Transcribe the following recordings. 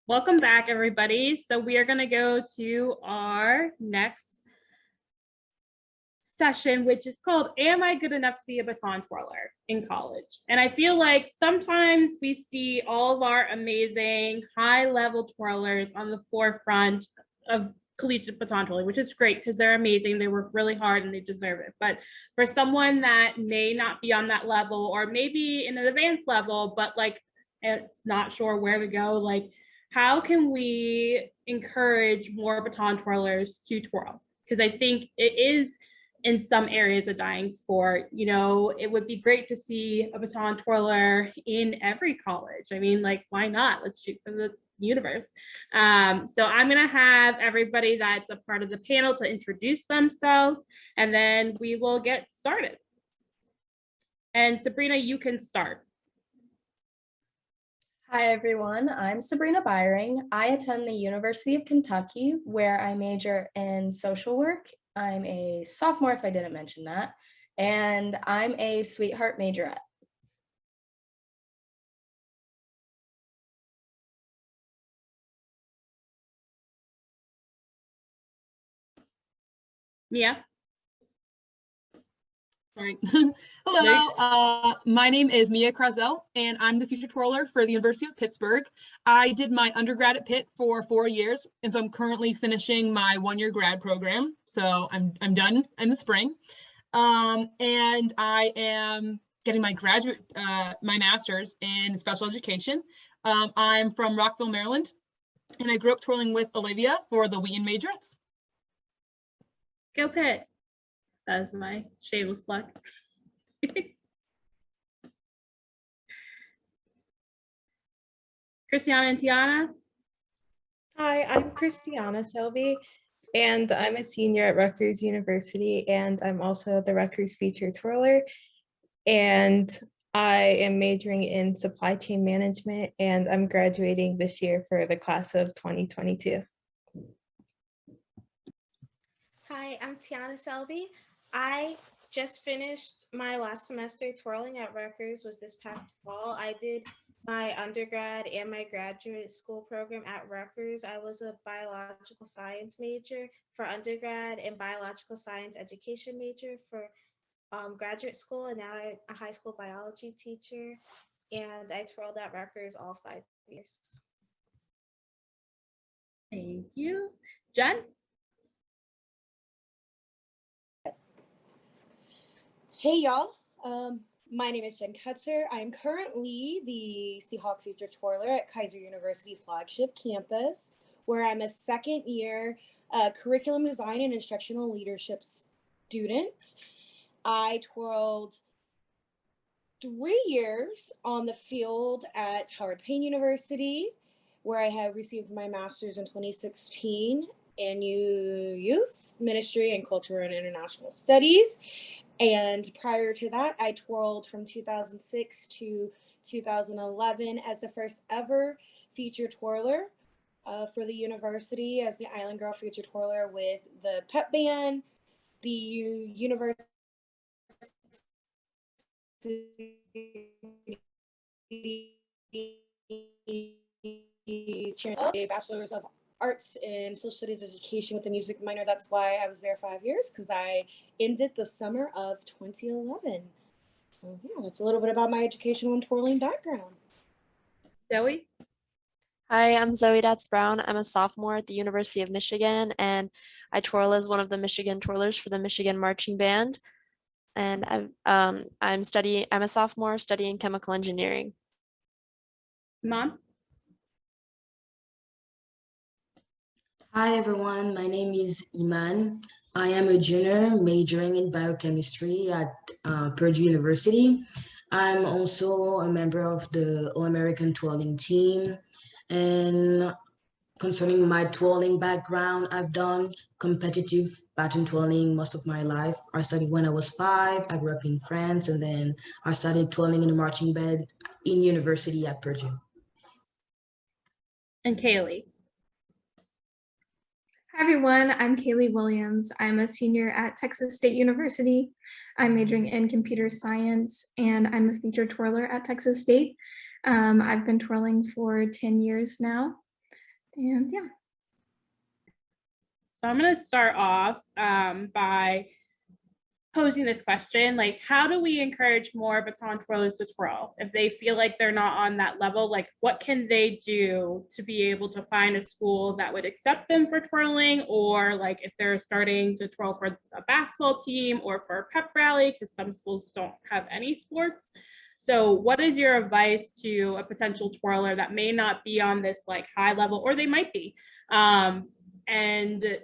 Welcome back, everybody. So we are going to go to our next session, which is called, Am I Good Enough to Be a Baton Twirler in College? And I feel like sometimes we see all of our amazing high-level twirlers on the forefront of collegiate baton twirling, which is great because they're amazing. They work really hard and they deserve it. But for someone that may not be on that level, or maybe in an advanced level, but like it's not sure where to go, like how can we encourage more baton twirlers to twirl? Because I think it is in some areas a dying sport. You know, it would be great to see a baton twirler in every college. I mean, like, why not? Let's shoot for the universe. So I'm going to have everybody that's a part of the panel to introduce themselves, and then we will get started. And Sabrina, you can start. Hi, everyone. I'm Sabrina Byring. I attend the University of Kentucky, where I major in social work. I'm a sophomore, if I didn't mention that, and I'm a Sweetheart majorette. Mia. Sorry. Hello, my name is Mia Krazel, and I'm the future twirler for the University of Pittsburgh. I did my undergrad at Pitt for 4 years, and so I'm currently finishing my one-year grad program. So I'm done in the spring, and I am getting my graduate, my master's in special education. I'm from Rockville, Maryland, and I grew up twirling with Olivia for the Wheaton majorettes. Go Pitt. That's my shameless plug. Christiana and Tiana. Hi, I'm Christiana Selby, and I'm a senior at Rutgers University, and I'm also the Rutgers feature twirler. And I am majoring in supply chain management, and I'm graduating this year for the class of 2022. Hi, I'm Tiana Selby. I just finished my last semester twirling at Rutgers was this past fall. I did my undergrad and my graduate school program at Rutgers. I was a biological science major for undergrad and biological science education major for graduate school, and now I'm a high school biology teacher, and I twirled at Rutgers all 5 years. Thank you. Jen? Hey y'all, my name is Jen Kutzer. I'm currently the Seahawk Future Twirler at Kaiser University flagship campus, where I'm a second year curriculum design and instructional leadership student. I twirled 3 years on the field at Howard Payne University, where I have received my master's in 2016 in youth ministry and culture and international studies. And prior to that, I twirled from 2006 to 2011 as the first ever feature twirler for the university as the Island Girl feature twirler with the pep band, the university a bachelor's of arts in social studies education with a music minor. That's why I was there 5 years, because I ended the summer of 2011. So yeah, that's a little bit about my educational and twirling background. Zoe? Hi, I'm Zoe Datz-Brown. I'm a sophomore at the University of Michigan, and I twirl as one of the Michigan twirlers for the Michigan Marching Band. And I'm a sophomore studying chemical engineering. Mom? Hi everyone, my name is Iman. I am a junior majoring in biochemistry at Purdue University. I'm also a member of the All-American twirling team. And concerning my twirling background, I've done competitive baton twirling most of my life. I started when I was 5. I grew up in France, and then I started twirling in the marching band in university at Purdue. And Kaylee? Hi everyone, I'm Kaylee Williams. I'm a senior at Texas State University. I'm majoring in computer science, and I'm a feature twirler at Texas State. I've been twirling for 10 years now. And yeah. So I'm going to start off by posing this question, like, how do we encourage more baton twirlers to twirl? If they feel like they're not on that level, like, what can they do to be able to find a school that would accept them for twirling? Or like if they're starting to twirl for a basketball team or for a pep rally, because some schools don't have any sports. So what is your advice to a potential twirler that may not be on this like high level, or they might be, and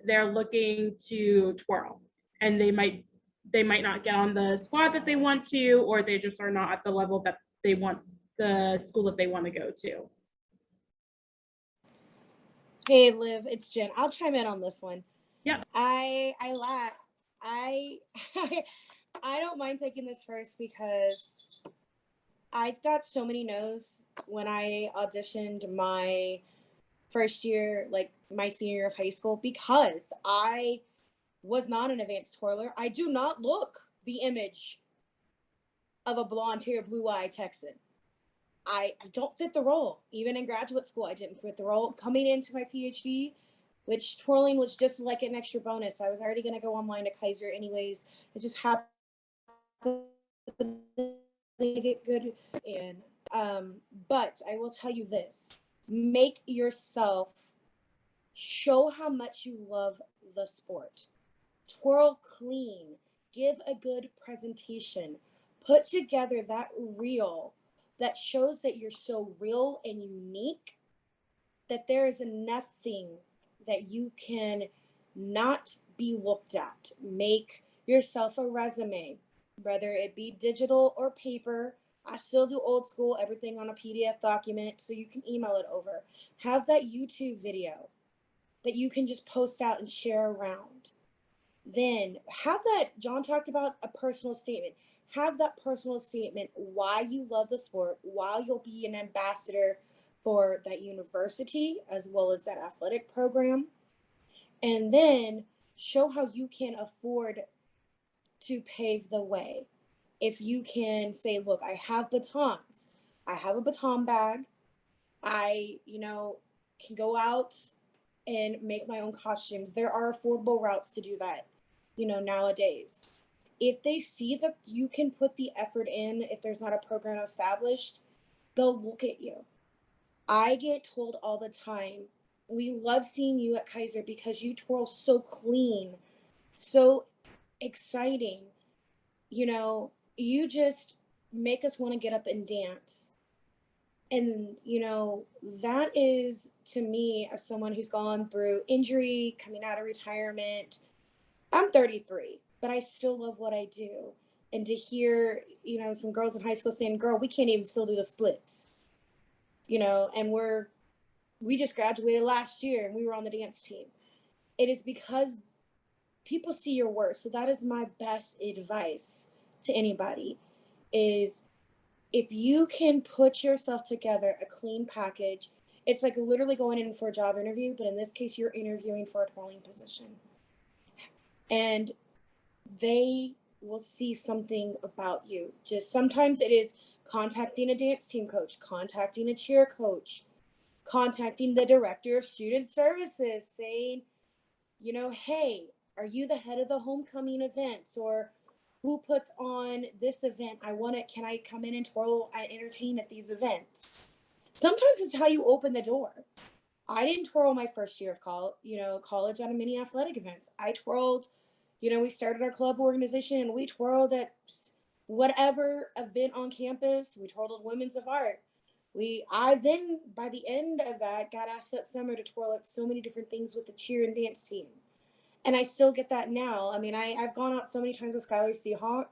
they're looking to twirl, and they might not get on the squad that they want to, or they just are not at the level that they want, the school that they want to go to? Hey, Liv, it's Jen. I'll chime in on this one. Yeah. I don't mind taking this first because I've got so many no's when I auditioned my first year, like my senior year of high school, because I was not an advanced twirler. I do not look the image of a blonde hair, blue-eyed Texan. I don't fit the role. Even in graduate school, I didn't fit the role. Coming into my PhD, which twirling was just like an extra bonus. I was already going to go online to Kaiser anyways. It just happened to get good in. But I will tell you this. Make yourself show how much you love the sport. Twirl clean. Give a good presentation. Put together that reel that shows that you're so real and unique that there is nothing that you can not be looked at. Make yourself a resume, whether it be digital or paper. I still do old school, everything on a PDF document, so you can email it over. Have that YouTube video that you can just post out and share around. Then have that, John talked about a personal statement. Have that personal statement why you love the sport, why you'll be an ambassador for that university as well as that athletic program. And then show how you can afford to pave the way. If you can say, look, I have batons. I have a baton bag. I, can go out and make my own costumes. There are affordable routes to do that, nowadays. If they see that you can put the effort in, if there's not a program established, they'll look at you. I get told all the time, we love seeing you at Kaiser because you twirl so clean, so exciting. You just make us want to get up and dance. And, that is, to me, as someone who's gone through injury, coming out of retirement, I'm 33, but I still love what I do. And to hear, some girls in high school saying, girl, we can't even still do the splits, and we just graduated last year and we were on the dance team. It is because people see your work. So that is my best advice to anybody is if you can put yourself together a clean package, it's like literally going in for a job interview, but in this case, you're interviewing for a twirling position. And they will see something about you. Just sometimes it is contacting a dance team coach, contacting a cheer coach, contacting the director of student services saying, hey, are you the head of the homecoming events, or who puts on this event? Can I come in and twirl and entertain at these events? Sometimes it's how you open the door. I didn't twirl my first year of college at a mini athletic events. I twirled, we started our club organization and we twirled at whatever event on campus. We twirled at Women's of Art. I then, by the end of that, got asked that summer to twirl at so many different things with the cheer and dance team. And I still get that now. I mean, I've gone out so many times with Skylar Seahawk.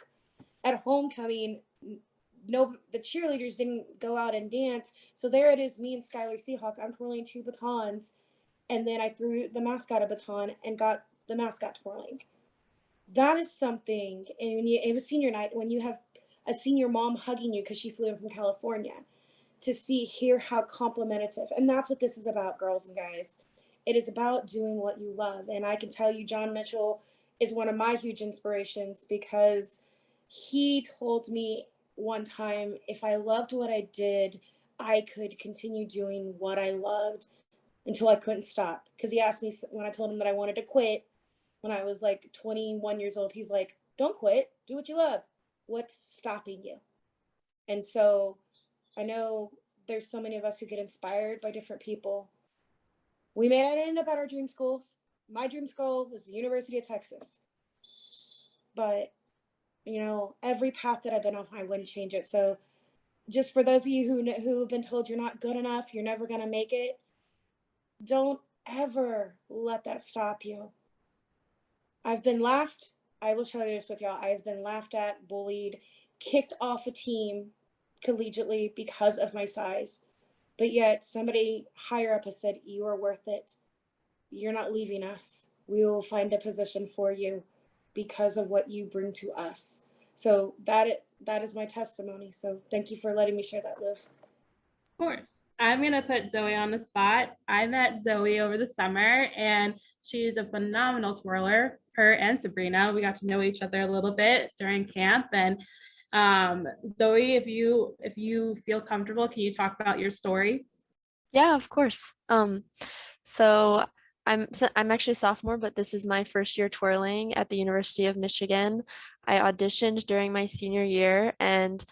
At homecoming, no, the cheerleaders didn't go out and dance. So there it is, me and Skylar Seahawk. I'm twirling 2 batons. And then I threw the mascot a baton and got the mascot twirling. That is something. And it was senior night, when you have a senior mom hugging you because she flew in from California, to hear how complimentary. And that's what this is about, girls and guys. It is about doing what you love. And I can tell you, John Mitchell is one of my huge inspirations because he told me one time, if I loved what I did, I could continue doing what I loved. until I couldn't stop. Because he asked me when I told him that I wanted to quit when I was like 21 years old, he's like, don't quit, do what you love. What's stopping you? And so I know there's so many of us who get inspired by different people. We may not end up at our dream schools. My dream school was the University of Texas. But, you know, every path that I've been on, I wouldn't change it. So just for those of you who have been told you're not good enough, you're never going to make it, don't ever let that stop you. I've been laughed. I will share this with y'all. I've been laughed at, bullied, kicked off a team collegiately because of my size. But yet somebody higher up has said, you are worth it. You're not leaving us. We will find a position for you because of what you bring to us. So that is my testimony. So thank you for letting me share that, Liv. Of course. I'm going to put Zoe on the spot. I met Zoe over the summer and she's a phenomenal twirler. Her and Sabrina, we got to know each other a little bit during camp. And Zoe, if you feel comfortable, can you talk about your story? Yeah, of course. So I'm actually a sophomore, but this is my first year twirling at the University of Michigan. I auditioned during my senior year and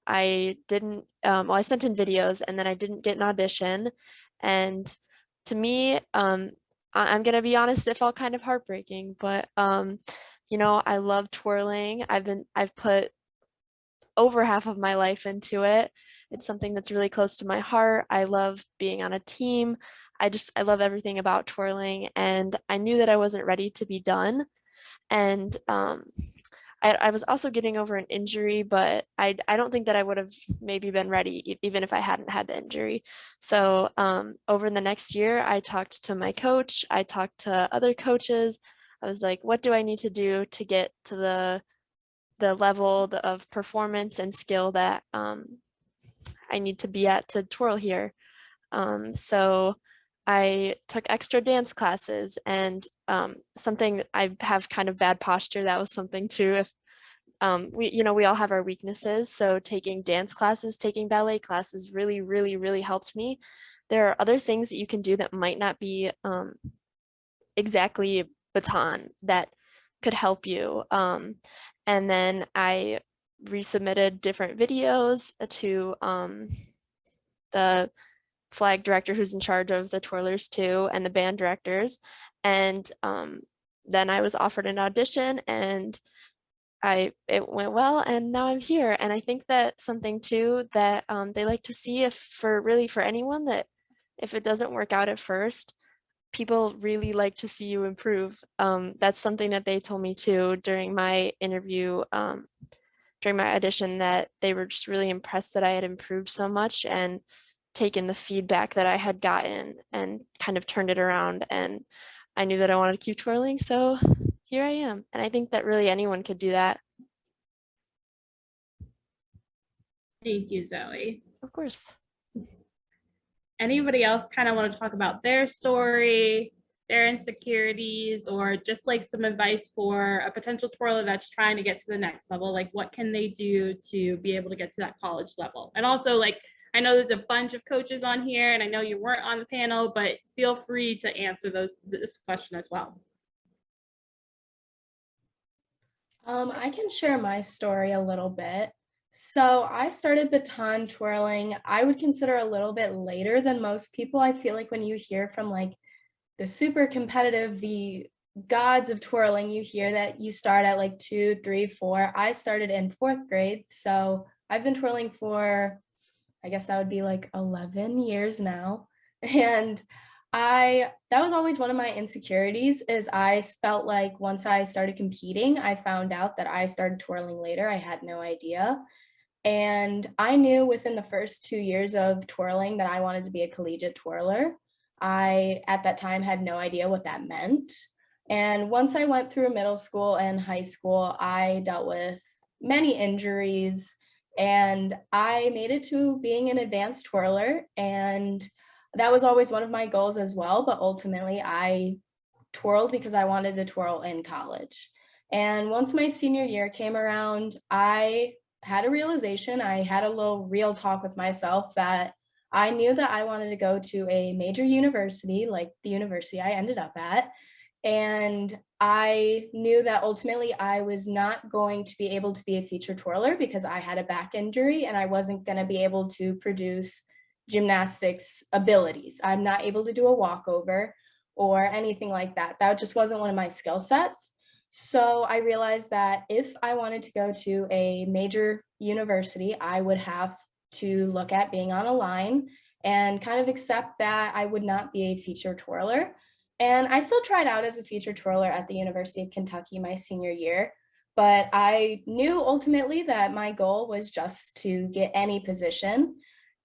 I didn't, well, I sent in videos and then I didn't get an audition. And to me, I'm gonna be honest, it felt kind of heartbreaking, but you know, I love twirling. I've put over half of my life into it. It's something that's really close to my heart. I love being on a team. I love everything about twirling, and I knew that I wasn't ready to be done. And I was also getting over an injury, but I don't think that I would have maybe been ready even if I hadn't had the injury. So over the next year, I talked to my coach. I talked to other coaches. I was like, what do I need to do to get to the level of performance and skill that I need to be at to twirl here? So I took extra dance classes, and something, I have kind of bad posture. That was something too. If we all have our weaknesses. So taking dance classes, taking ballet classes really, really, really helped me. There are other things that you can do that might not be exactly baton that could help you. And then I resubmitted different videos to the flag director who's in charge of the twirlers too, and the band directors. And then I was offered an audition and it went well, and now I'm here. And I think that something too that they like to see, if for anyone, that if it doesn't work out at first, people really like to see you improve. That's something that they told me too during my interview, during my audition, that they were just really impressed that I had improved so much and taken the feedback that I had gotten and kind of turned it around. And I knew that I wanted to keep twirling, so here I am. And I think that really anyone could do that. Thank you, Zoe. Of course. Anybody else kind of want to talk about their story, their insecurities, or just like some advice for a potential twirler that's trying to get to the next level? Like, what can they do to be able to get to that college level? And also, like, I know there's a bunch of coaches on here, and I know you weren't on the panel, but feel free to answer this question as well. I can share my story a little bit. So I started baton twirling, I would consider a little bit later than most people. I feel like when you hear from like the super competitive, the gods of twirling, you hear that you start at like 2, 3, 4. I started in 4th grade. So I've been twirling for, I guess that would be like 11 years now. And that was always one of my insecurities, is I felt like once I started competing, I found out that I started twirling later. I had no idea. And I knew within the first 2 years of twirling that I wanted to be a collegiate twirler. I, at that time, had no idea what that meant. And once I went through middle school and high school, I dealt with many injuries, and I made it to being an advanced twirler. And that was always one of my goals as well. But ultimately, I twirled because I wanted to twirl in college. And once my senior year came around, I had a realization. I had a little real talk with myself that I knew that I wanted to go to a major university, like the university I ended up at. And I knew that ultimately I was not going to be able to be a feature twirler because I had a back injury and I wasn't going to be able to produce gymnastics abilities. I'm not able to do a walkover or anything like that. That just wasn't one of my skill sets. So I realized that if I wanted to go to a major university, I would have to look at being on a line and kind of accept that I would not be a feature twirler. And I still tried out as a feature twirler at the University of Kentucky my senior year, but I knew ultimately that my goal was just to get any position.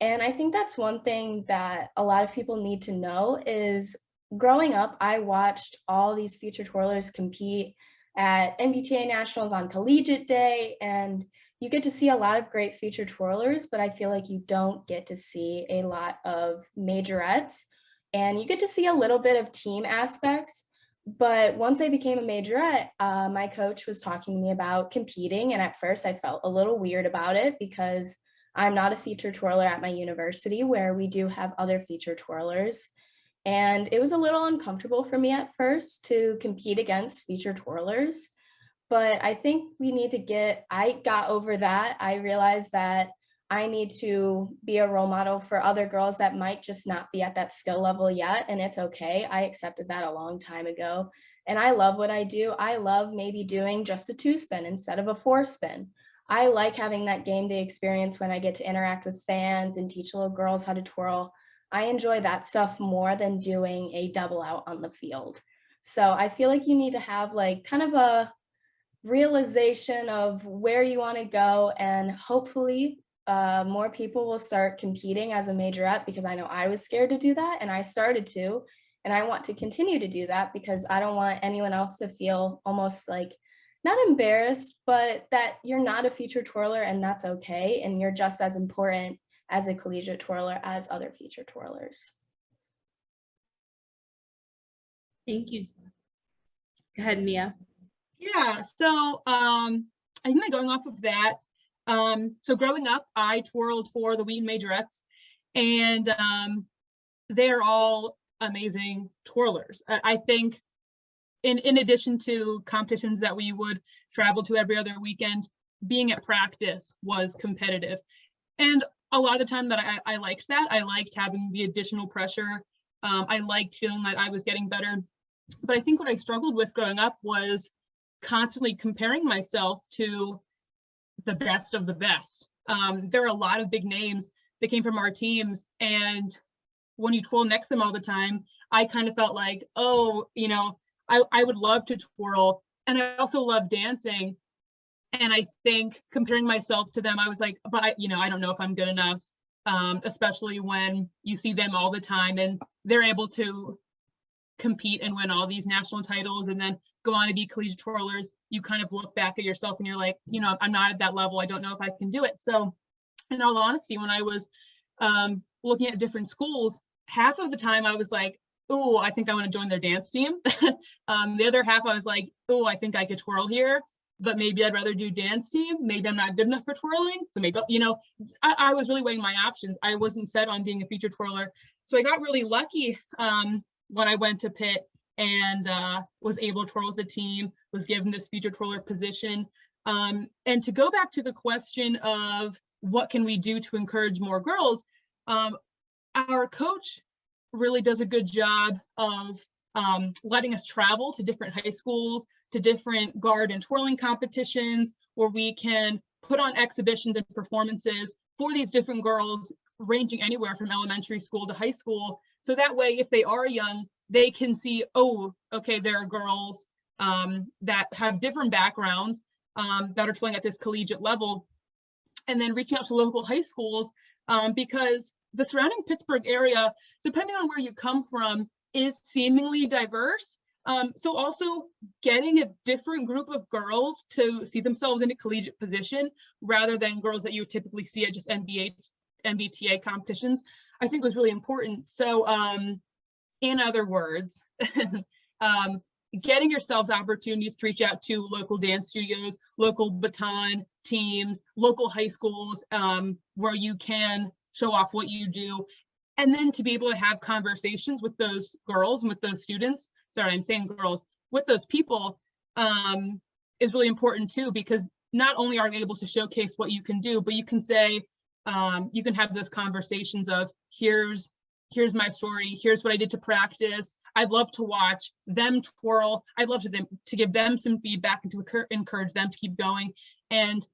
And I think that's one thing that a lot of people need to know is growing up, I watched all these feature twirlers compete at NBTA Nationals on Collegiate Day, and you get to see a lot of great feature twirlers, but I feel like you don't get to see a lot of majorettes, and you get to see a little bit of team aspects. But once I became a majorette, my coach was talking to me about competing, and at first I felt a little weird about it because I'm not a feature twirler at my university where we do have other feature twirlers. And it was a little uncomfortable for me at first to compete against feature twirlers. But I think I got over that. I realized that I need to be a role model for other girls that might just not be at that skill level yet. And it's okay. I accepted that a long time ago. And I love what I do. I love maybe doing just a 2-spin instead of a 4-spin. I like having that game day experience when I get to interact with fans and teach little girls how to twirl. I enjoy that stuff more than doing a double out on the field. So I feel like you need to have like kind of a realization of where you want to go, and hopefully more people will start competing as a majorette, because I know I was scared to do that and I started to, and I want to continue to do that because I don't want anyone else to feel almost like not embarrassed, but that you're not a feature twirler and that's okay, and you're just as important as a collegiate twirler as other feature twirlers. Thank you. Go ahead, Mia. Yeah, so I think that going off of that, so growing up, I twirled for the Wheaton Majorettes, and they're all amazing twirlers. I think in addition to competitions that we would travel to every other weekend, being at practice was competitive. And a lot of the time that I liked that. I liked having the additional pressure. I liked feeling that I was getting better. But I think what I struggled with growing up was constantly comparing myself to the best of the best. There are a lot of big names that came from our teams, and when you twirl next to them all the time, I kind of felt like, oh, you know, I would love to twirl, and I also love dancing. And I think comparing myself to them, I was like, but I don't know if I'm good enough, especially when you see them all the time and they're able to compete and win all these national titles and then go on to be collegiate twirlers. You kind of look back at yourself and you're like, I'm not at that level. I don't know if I can do it. So in all honesty, when I was looking at different schools, half of the time I was like, oh, I think I want to join their dance team. The other half I was like, oh, I think I could twirl here, but maybe I'd rather do dance team. Maybe I'm not good enough for twirling. So maybe, I was really weighing my options. I wasn't set on being a feature twirler. So I got really lucky when I went to Pitt and was able to twirl with the team, was given this feature twirler position. And to go back to the question of what can we do to encourage more girls, our coach really does a good job of letting us travel to different high schools, to different guard and twirling competitions, where we can put on exhibitions and performances for these different girls, ranging anywhere from elementary school to high school. So that way, if they are young, they can see, oh, okay, there are girls that have different backgrounds that are twirling at this collegiate level. And then reaching out to local high schools, because the surrounding Pittsburgh area, depending on where you come from, is seemingly diverse. So also getting a different group of girls to see themselves in a collegiate position rather than girls that you would typically see at just NBTA competitions, I think was really important. So in other words, getting yourselves opportunities to reach out to local dance studios, local baton teams, local high schools, where you can show off what you do. And then to be able to have conversations with those girls and with those students, sorry, I'm saying girls, with those people is really important too, because not only are you able to showcase what you can do, but you can say, you can have those conversations of here's my story, here's what I did to practice. I'd love to watch them twirl. I'd love to give them some feedback and to encourage them to keep going. And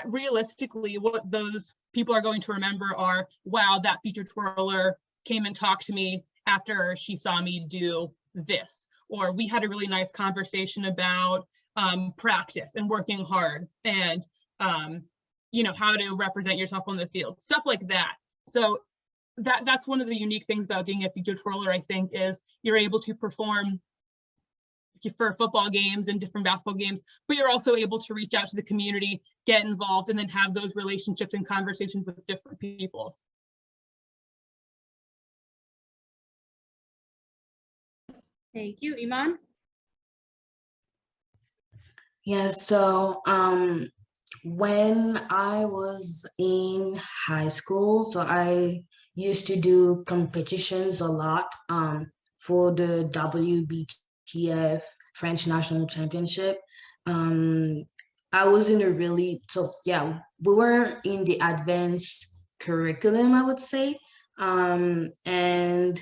realistically, what those people are going to remember are, wow, that featured twirler came and talked to me after she saw me do this. Or we had a really nice conversation about practice and working hard and you know, how to represent yourself on the field, stuff like that. So that's one of the unique things about being a featured twirler, I think, is you're able to perform for football games and different basketball games, but you're also able to reach out to the community, get involved, and then have those relationships and conversations with different people. Thank you, Iman. Yeah, so when I was in high school, so I used to do competitions a lot for the WBTF French National Championship. I was in a really, so yeah, we were in the advanced curriculum, I would say. And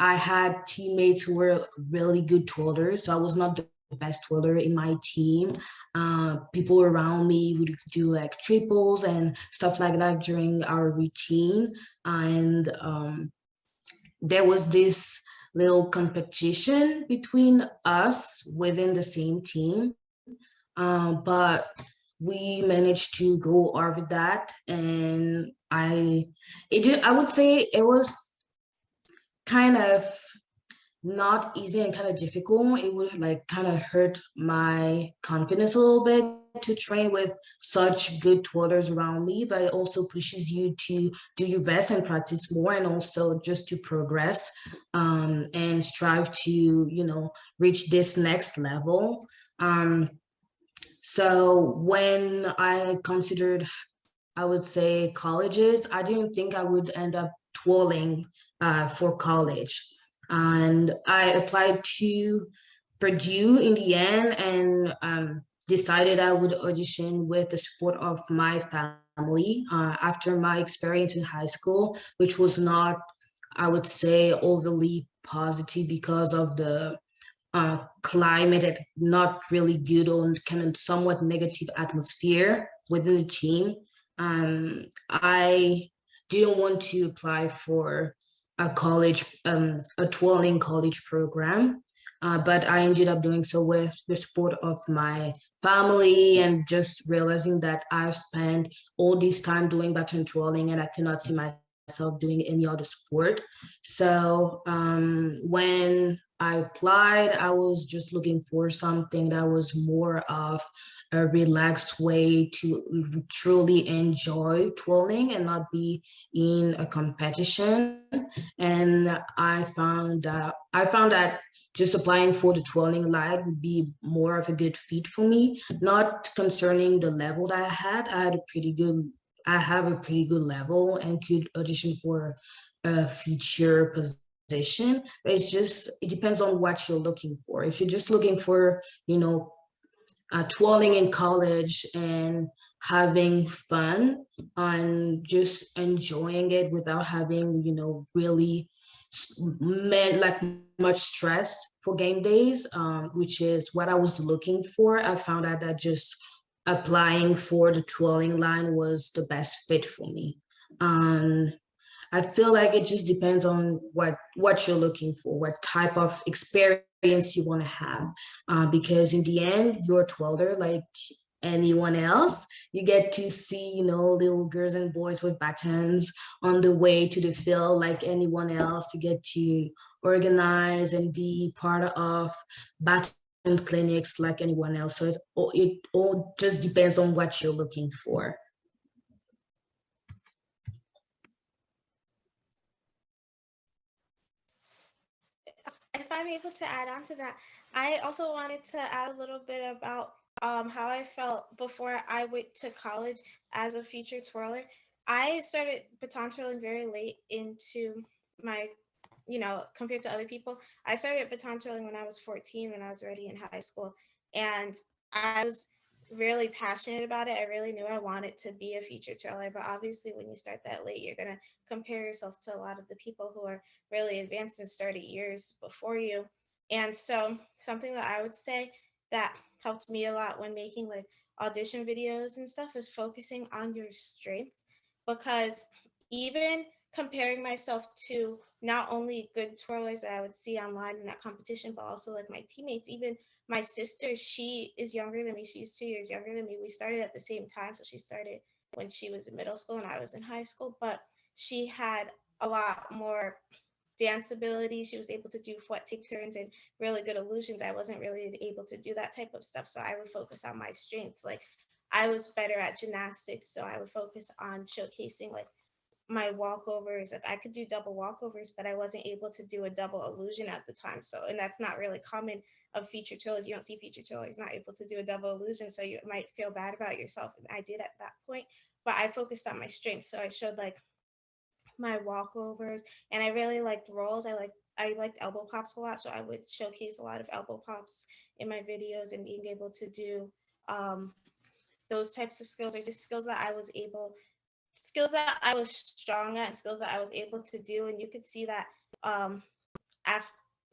I had teammates who were really good twirlers, so I was not the best twirler in my team. People around me would do like triples and stuff like that during our routine. And there was this little competition between us within the same team. But we managed to go over that, and I would say it was kind of not easy and kind of difficult. It would like kind of hurt my confidence a little bit to train with such good twirlers around me, but it also pushes you to do your best and practice more, and also just to progress and strive to, you know, reach this next level. So when I considered, I would say, colleges, I didn't think I would end up twirling for college. And I applied to Purdue in the end, and decided I would audition with the support of my family after my experience in high school, which was not, I would say, overly positive because of the climate and not really good or kind of somewhat negative atmosphere within the team. I didn't want to apply for a college, a twirling college program, but I ended up doing so with the support of my family and just realizing that I've spent all this time doing baton twirling and I cannot see myself doing any other sport. So when I applied, I was just looking for something that was more of a relaxed way to truly enjoy twirling and not be in a competition. And I found that just applying for the twirling line would be more of a good fit for me, not concerning the level that I had. I have a pretty good level and could audition for a future position, but it depends on what you're looking for. If you're just looking for, twirling in college and having fun and just enjoying it without having, really like much stress for game days, which is what I was looking for, I found out that just applying for the twirling line was the best fit for me. I feel like it just depends on what you're looking for, what type of experience you want to have. Because in the end, you're a twirler like anyone else. You get to see, little girls and boys with batons on the way to the field like anyone else. You get to organize and be part of baton clinics like anyone else. So it all just depends on what you're looking for. If I'm able to add on to that, I also wanted to add a little bit about how I felt before I went to college as a future twirler. I started baton twirling very late into my, compared to other people. I started baton twirling when I was 14, when I was already in high school. And I was really passionate about it. I really knew I wanted to be a feature twirler. But obviously, when you start that late, you're going to compare yourself to a lot of the people who are really advanced and started years before you. And so, something that I would say that helped me a lot when making like audition videos and stuff is focusing on your strengths, because even comparing myself to not only good twirlers that I would see online in that competition, but also like my teammates, even my sister, she is younger than me. She's 2 years younger than me. We started at the same time. So she started when she was in middle school and I was in high school, but she had a lot more dance ability. She was able to do foot take turns and really good illusions. I wasn't really able to do that type of stuff. So I would focus on my strengths. Like I was better at gymnastics. So I would focus on showcasing like my walkovers. Like I could do double walkovers, but I wasn't able to do a double illusion at the time. So, and that's not really common of feature twirlers. You don't see feature twirlers not able to do a double illusion. So you might feel bad about yourself. And I did at that point, but I focused on my strengths. So I showed like my walkovers, and I really liked rolls. I liked elbow pops a lot, so I would showcase a lot of elbow pops in my videos, and being able to do those types of skills are just skills that I was strong at, and skills that I was able to do. And you could see that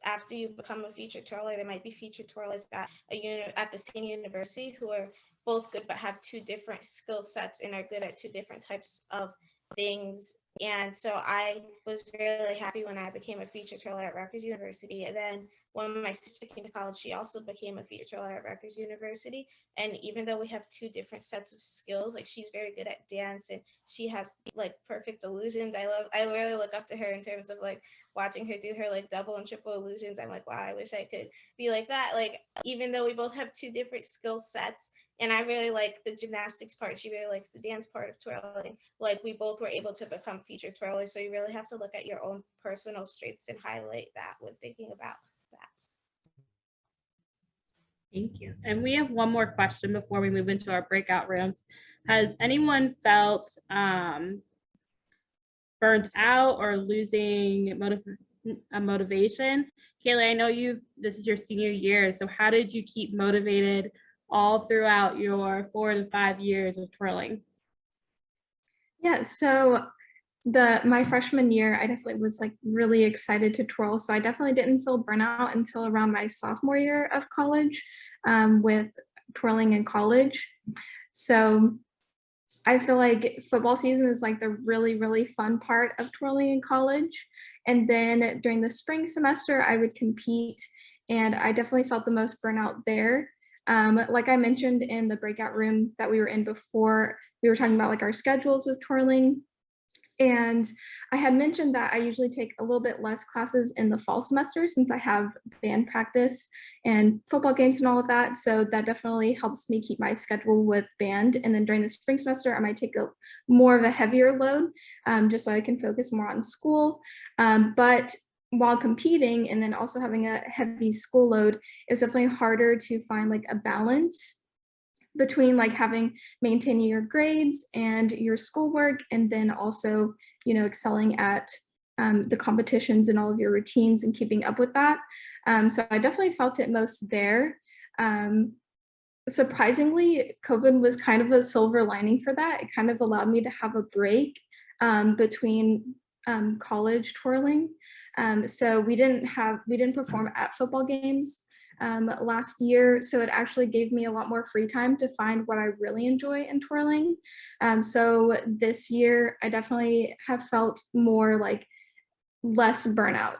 after you become a feature twirler, there might be feature twirlers at the same university who are both good but have two different skill sets and are good at two different types of things. And so I was really happy when I became a feature twirler at Rutgers University. And then when my sister came to college, she also became a feature twirler at Rutgers University. And even though we have two different sets of skills, like she's very good at dance and she has like perfect illusions. I really look up to her in terms of like watching her do her like double and triple illusions. I'm like, wow, I wish I could be like that. Like, even though we both have two different skill sets, and I really like the gymnastics part, she really likes the dance part of twirling, like we both were able to become feature twirlers. So you really have to look at your own personal strengths and highlight that when thinking about that. Thank you. And we have one more question before we move into our breakout rooms. Has anyone felt burnt out or losing motivation? Kaylee, I know this is your senior year, so how did you keep motivated all throughout your 4 to 5 years of twirling? Yeah, so my freshman year, I definitely was like really excited to twirl. So I definitely didn't feel burnout until around my sophomore year of college with twirling in college. So I feel like football season is like the really, really fun part of twirling in college. And then during the spring semester, I would compete, and I definitely felt the most burnout there. Like I mentioned in the breakout room that we were in before, we were talking about like our schedules with twirling. And I had mentioned that I usually take a little bit less classes in the fall semester since I have band practice and football games and all of that. So that definitely helps me keep my schedule with band. And then during the spring semester, I might take more of a heavier load just so I can focus more on school. But while competing and then also having a heavy school load, it's definitely harder to find like a balance between like maintaining your grades and your schoolwork, and then also, excelling at the competitions and all of your routines and keeping up with that. So I definitely felt it most there. Surprisingly, COVID was kind of a silver lining for that. It kind of allowed me to have a break between college twirling. So we didn't perform at football games last year. So it actually gave me a lot more free time to find what I really enjoy in twirling. So this year, I definitely have felt more like less burnout.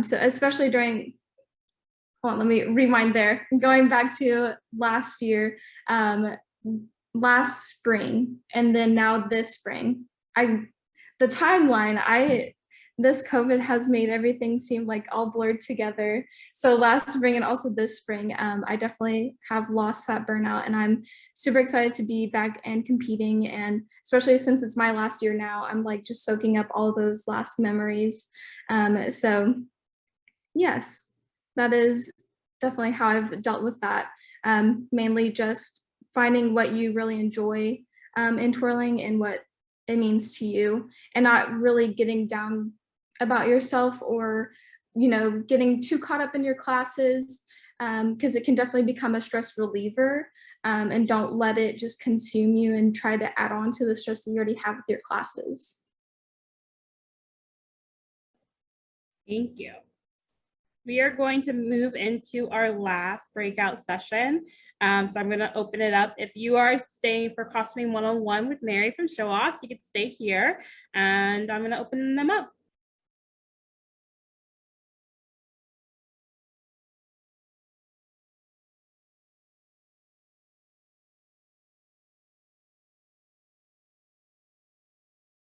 So especially let me rewind there. Going back to last year, last spring, and then now this spring, the timeline, this COVID has made everything seem like all blurred together. So last spring and also this spring, I definitely have lost that burnout, and I'm super excited to be back and competing. And especially since it's my last year now, I'm like just soaking up all those last memories. So yes, that is definitely how I've dealt with that. Mainly just finding what you really enjoy in twirling and what it means to you, and not really getting down about yourself or, you know, getting too caught up in your classes, because it can definitely become a stress reliever, and don't let it just consume you and try to add on to the stress that you already have with your classes. Thank you. We are going to move into our last breakout session. So I'm going to open it up. If you are staying for Costuming 101 with Mary from Show Offs, you can stay here, and I'm going to open them up.